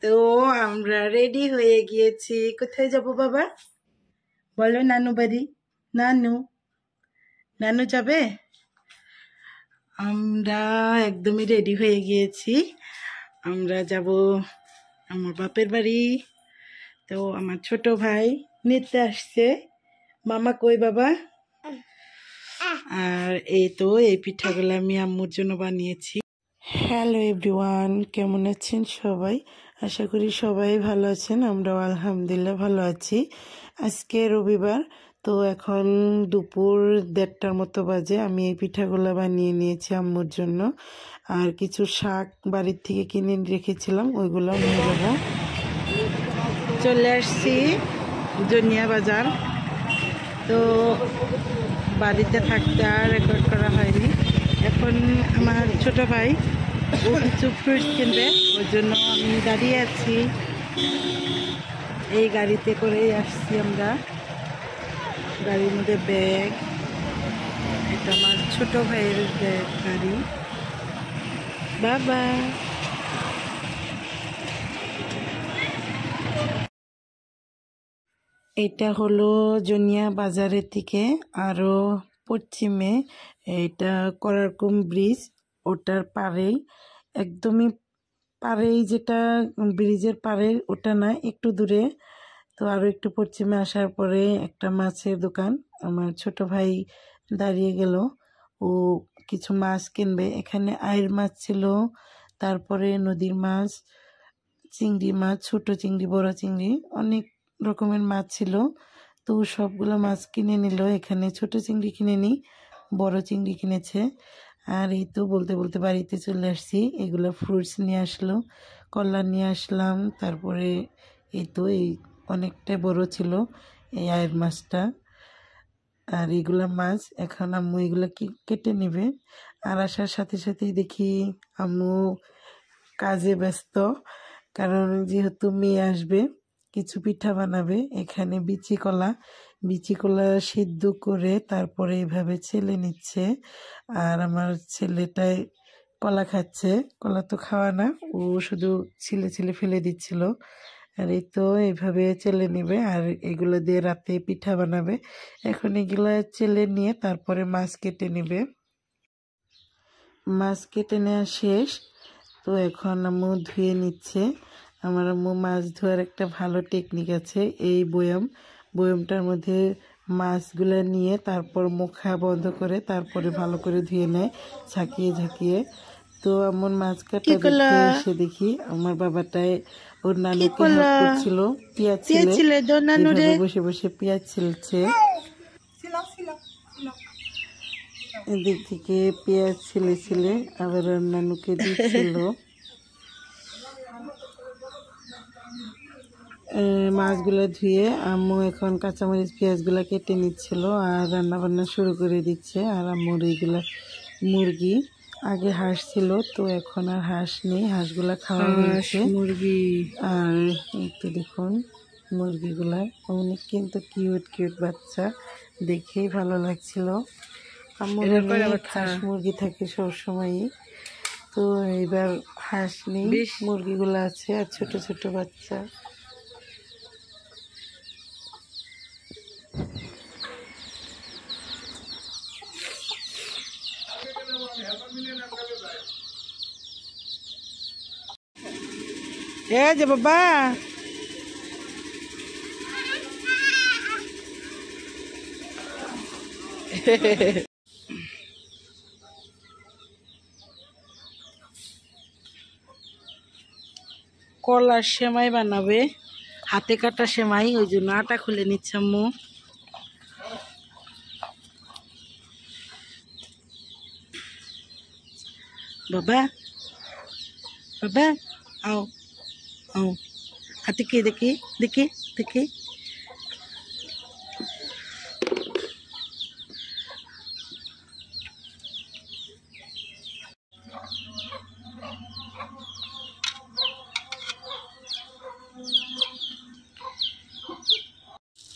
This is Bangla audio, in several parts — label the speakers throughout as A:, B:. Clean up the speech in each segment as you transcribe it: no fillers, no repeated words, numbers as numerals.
A: তো আমরা রেডি হয়ে গিয়েছি। কোথায় যাব বাবা? বলো। নানু বাড়ি। নানু নানু যাবে? আমরা একদমই রেডি হয়ে গিয়েছি। আমরা যাব আমার বাপের বাড়ি। তো আমার ছোট ভাই নিতে আসছে। মামা কই বাবা? আর এই তো এই পিঠাগুলো আমি আম্মুর জন্য বানিয়েছি। হ্যালো এভরিওয়ান, কেমন আছেন সবাই? আশা করি সবাই ভালো আছেন। আমরাও আলহামদুলিল্লাহ ভালো আছি। আজকে রবিবার, তো এখন দুপুর 1:30টার মতো বাজে। আমি এই পিঠাগুলো বানিয়ে নিয়েছি আম্মুর জন্য। আর কিছু শাক বাড়ির থেকে কিনে রেখেছিলাম, ওইগুলো নিয়ে যাবো। চলে আসছি জনিয়া বাজার। তো বাড়িতে থাকতে আর রেকর্ড করা হয়নি। এখন আমার ছোট ভাই ও কিছু ফ্রুটস কিনবে, ওর জন্য আমি দাঁড়িয়ে আছি। এই গাড়িতে করেই আসছি আমরা। গাড়ির মধ্যে ব্যাগ, এটা আমার ছোট ভাইয়ের ব্যাগ গাড়ি। বাবা এটা হলো জনিয়া বাজারের থেকে আরো পশ্চিমে, এটা করারকুম ব্রিজ, ওটার পাড়েই, একদমই পাড়েই, যেটা ব্রিজের পাড়ে ওটা না, একটু দূরে। তো আরো একটু পশ্চিমে আসার পরে একটা মাছের দোকান। আমার ছোট ভাই দাঁড়িয়ে গেল, ও কিছু মাছ কিনবে। এখানে আইড় মাছ ছিল, তারপরে নদীর মাছ, চিংড়ি মাছ, ছোট চিংড়ি, বড় চিংড়ি, অনেক রকমের মাছ ছিল। তো সবগুলো মাছ কিনে নিল। এখানে ছোট চিংড়ি কিনে নি, বড় চিংড়ি কিনেছে। আর এই তো বলতে বলতে বাড়িতে চলে আসছি। এগুলো ফ্রুটস নিয়ে আসলো, কলা নিয়ে আসলাম। তারপরে এই তো এই অনেকটা বড় ছিল এই আয়ের মাছটা। আর এগুলা মাছ এখন আম্মু এগুলা কেটে নেবে। আর আসার সাথে সাথেই দেখি আম্মু কাজে ব্যস্ত, কারণ যেহেতু মেয়ে আসবে, কিছু পিঠা বানাবে। এখানে বিচি কলা সিদ্ধ করে তারপরে এইভাবে ছেলে নিচ্ছে। আর আমার ছেলেটাই কলা খাচ্ছে। কলা তো খাওয়া না, ও শুধু ছিলে ছিলে ফেলে দিচ্ছিল। আর এই তো এইভাবে চেলে নিবে, আর এগুলো দিয়ে রাতে পিঠা বানাবে। এখন এগুলো চেলে নিয়ে তারপরে মাছ কেটে নিবে। মাছ কেটে নেওয়া শেষ, তো এখন আম্মু ধুয়ে নিচ্ছে। আমার আম্মু মাছ ধোয়ার একটা ভালো টেকনিক আছে। এই বয়মটার মধ্যে মাছগুলো নিয়ে তারপর মুখা বন্ধ করে তারপরে ভালো করে ধুয়ে নেয়, ঝাঁকিয়ে। তো আমার মাছ কাটা দেখে এসে দেখি আমার বাবাটাই ওর নানুকে হেল্প করছিল, পেঁয়াজ ছিলে, বসে বসে পেঁয়াজ ছিলছে। এদিক থেকে পেঁয়াজ ছিলে আবার ওর নানুকে দিচ্ছিল। মাছগুলো ধুয়ে আম্মু এখন কাঁচামরিচ পেঁয়াজগুলো কেটে নিচ্ছিল আর রান্না বান্না শুরু করে দিচ্ছে। আর আম্মুর এইগুলা মুরগি, আগে হাঁস ছিল, তো এখন আর হাঁস নেই, হাঁসগুলা খাওয়া হয়েছে। মুরগি আর একটু দেখুন মুরগিগুলা অনেক কিন্তু কিউট বাচ্চা, দেখেই ভালো লাগছিল। আম্মুর হাঁস মুরগি থাকে সবসময়ই, তো এবার হাঁস নেই, মুরগিগুলো আছে আর ছোট বাচ্চা। এ যে বাবা, কলার সেমাই বানাবে, হাতে কাটা সেমাই, ওই জন্য আটা খুলে নিচ্ছে আম্মু। বাবা আও হাতে কি দেখি।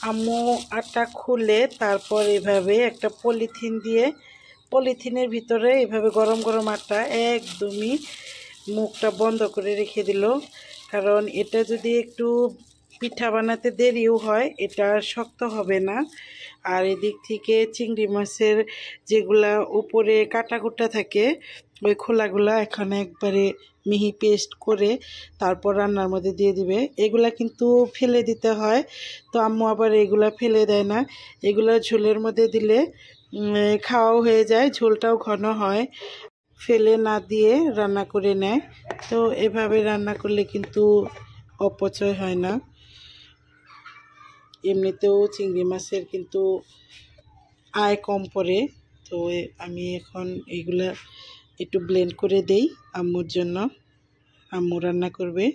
A: আম্মু আটা খুলে তারপর এভাবে একটা পলিথিন দিয়ে, পলিথিনের ভিতরে এভাবে গরম আটা একদমই মুখটা বন্ধ করে রেখে দিল। কারণ এটা যদি একটু পিঠা বানাতে দেরিও হয় এটা শক্ত হবে না। আর এদিক থেকে চিংড়ি মাছের যেগুলা উপরে কাটাকুটা থাকে ওই খোলাগুলা এখানে একবারে মিহি পেস্ট করে তারপর রান্নার মধ্যে দিয়ে দিবে। এগুলা কিন্তু ফেলে দিতে হয়, তো আম্মু আবার এগুলা ফেলে দেয় না। এগুলা ঝোলের মধ্যে দিলে খাওয়াও হয়ে যায়, ঝোলটাও ঘন হয়, ফেলে না দিয়ে রান্না করে নেয়। তো এভাবে রান্না করলে কিন্তু অপচয় হয় না। এমনিতেও চিংড়ি মাছের কিন্তু আয় কম পড়ে। তো আমি এখন এইগুলা একটু ব্লেন্ড করে দেই আম্মুর জন্য, আম্মু রান্না করবে।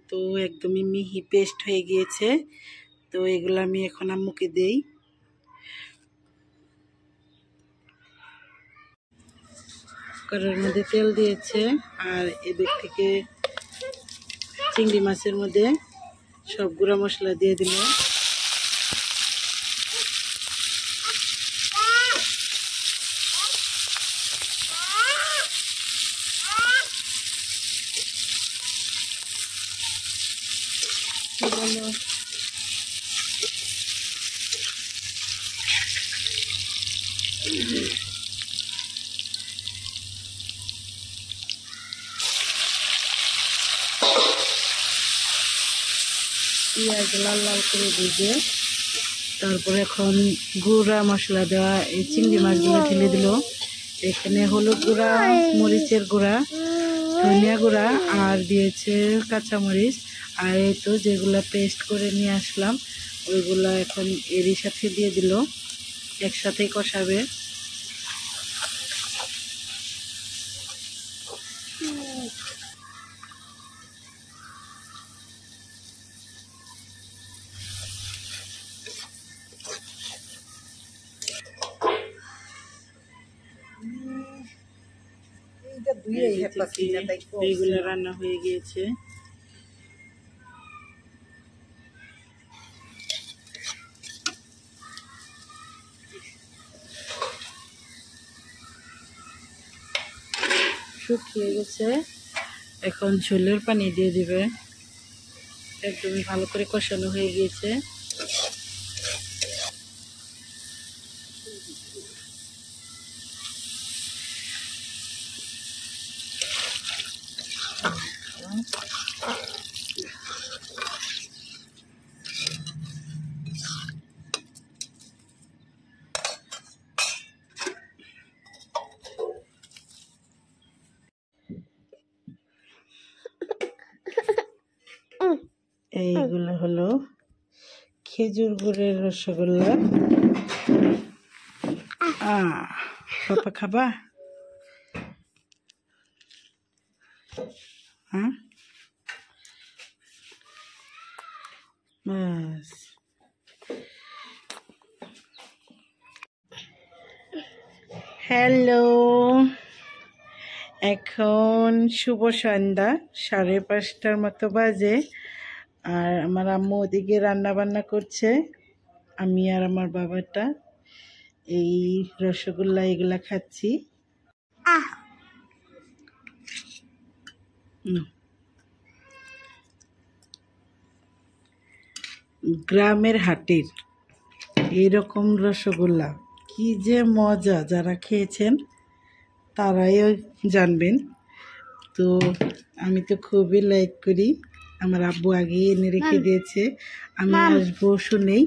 A: তো একদমই মিহি পেস্ট হয়ে গিয়েছে, তো এগুলো আমি এখন আম্মুকে দেই। কড়াইয়ের মধ্যে তেল দিয়েছে আর এদিক থেকে চিংড়ি মাছের মধ্যে সব গুঁড়া মশলা দিয়ে দিল। পেঁয়াজ লাল লাল করে ভেজে তারপরে এখন গুঁড়া মশলা দেওয়া এই চিংড়ি মাছগুলো ঢেলে দিল। এখানে হলুদ গুঁড়া, মরিচের গুঁড়া, ধনিয়া গুঁড়া আর দিয়েছে কাঁচামরিচ। আর এই তো যেগুলা পেস্ট করে নিয়ে আসলাম ওইগুলা এখন এরই সাথে দিয়ে দিল, একসাথেই কষাবে। এইগুলো রান্না হয়ে গিয়েছে। শুকিয়ে গেছে, এখন ঝোলের পানি দিয়ে দিবে। একদমই ভালো করে কষানো হয়ে গিয়েছে। এইগুলো হলো খেজুর গুড়ের রসগোল্লা। পাপা খাবা? হ্যাঁ, বাস। হ্যালো, এখন শুভ সন্ধ্যা, 5:30টার মতো বাজে। আর আমার আম্মু ওদিকে রান্না বান্না করছে, আমি আর আমার বাবাটা এই রসগোল্লা এগুলা খাচ্ছি। গ্রামের হাটের এরকম রসগোল্লা কি যে মজা, যারা খেয়েছেন তারাই জানবেন। তো আমি তো খুবই লাইক করি, আমার আব্বু আগে এনে রেখে দিয়েছে, আমি আসবো শুনেই।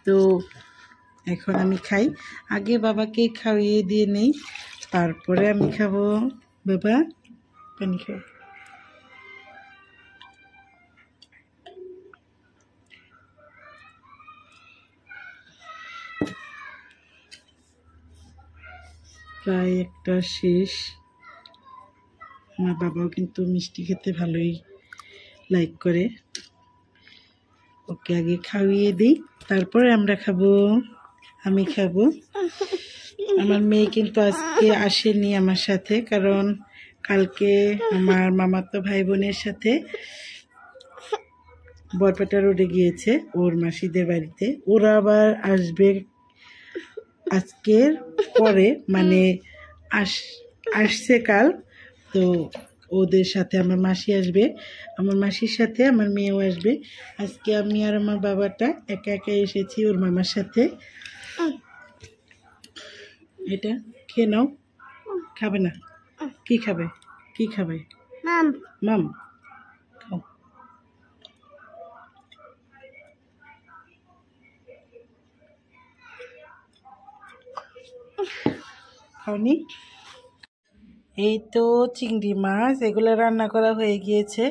A: তো এখন আমি খাই, আগে বাবাকে খাইয়ে দিয়ে নেই, তারপরে আমি খাবো। বাবা পানি খাও। প্রায় একটা শেষ। আমার বাবাও কিন্তু মিষ্টি খেতে ভালোই লাইক করে, ওকে আগে খাইয়ে দিই তারপরে আমরা খাবো, আমি খাবো। আমার মেয়ে কিন্তু আজকে আসেনি আমার সাথে, কারণ কালকে আমার মামাতো ভাই বোনের সাথে বরপেটা রোডে গিয়েছে ওর মাসিদের বাড়িতে। ওরা আবার আসবে আজকের পরে, মানে আসছে কাল। তো ওদের সাথে আমার মাসি আসবে, আমার মাসির সাথে আমার মেয়েও আসবে। আজকে আমি আর আমার বাবাটা একা একা এসেছি ওর মামার সাথে। এটা খেয়ে নাও। খাবে না? কি খাবে? কি খাবে? মাম খাও। খাওনি? এই তো চিংড়ি মাছ, এগুলো রান্না করা হয়ে গিয়েছে।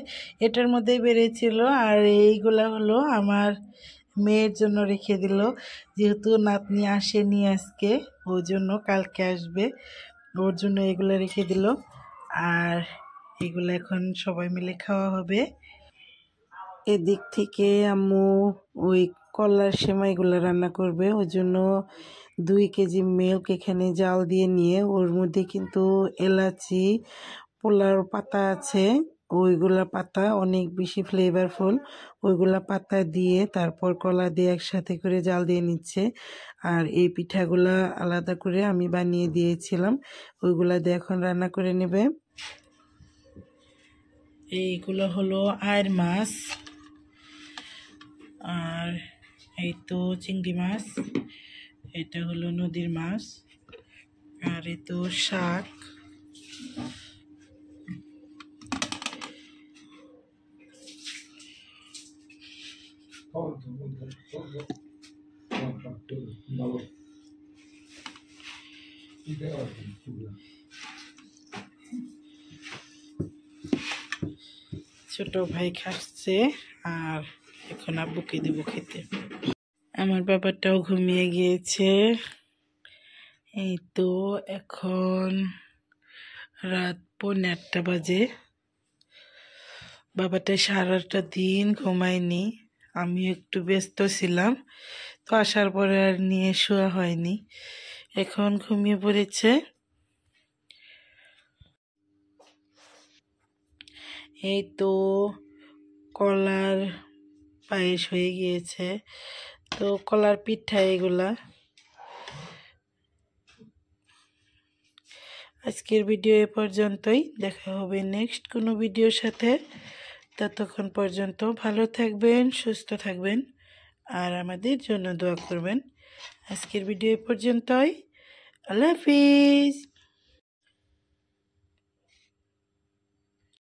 A: এটার মধ্যেই বেড়েছিল, আর এইগুলা হলো আমার মেয়ের জন্য রেখে দিল, যেহেতু নাতনি আসেনি আজকে, ওর জন্য কালকে আসবে, ওর জন্য এগুলো রেখে দিল। আর এগুলো এখন সবাই মিলে খাওয়া হবে। এদিক থেকে আম্মু ওই কলার সেমাইগুলো রান্না করবে, ওই জন্য 2 কেজি মিল্ক এখানে জাল দিয়ে নিয়ে ওর মধ্যে কিন্তু এলাচি পোলার পাতা আছে, ওইগুলা পাতা অনেক বেশি ফ্লেভারফুল, ওইগুলা পাতা দিয়ে তারপর কলা দিয়ে একসাথে করে জাল দিয়ে নিচ্ছে। আর এই পিঠাগুলা আলাদা করে আমি বানিয়ে দিয়েছিলাম, ওইগুলা দিয়ে এখন রান্না করে নেবে। এইগুলো হলো আয়ের মাছ, আর এই তো চিংড়ি মাছ, এটা হলো নদীর মাছ, আর এই তো শাক। ছোট ভাই খাচ্ছে, আর এখন আব্বুকে দেবো খেতে। আমার বাবাটাও ঘুমিয়ে গিয়েছে। এই তো এখন রাত 8:45 বাজে। বাবাটা সারাটা দিন ঘুমায়নি, আমি একটু ব্যস্ত ছিলাম, তো আসার পরে আর নিয়ে শোয়া হয়নি, এখন ঘুমিয়ে পড়েছে। এই তো কলার পায়েস হয়ে গিয়েছে, তো কলার পিঠা এগুলা। আজকের ভিডিও এ পর্যন্তই, দেখা হবে নেক্সট কোনো ভিডিওর সাথে। ততক্ষণ পর্যন্ত ভালো থাকবেন, সুস্থ থাকবেন, আর আমাদের জন্য দোয়া করবেন। আজকের ভিডিও এ পর্যন্তই। আল্লাহ হাফিজ।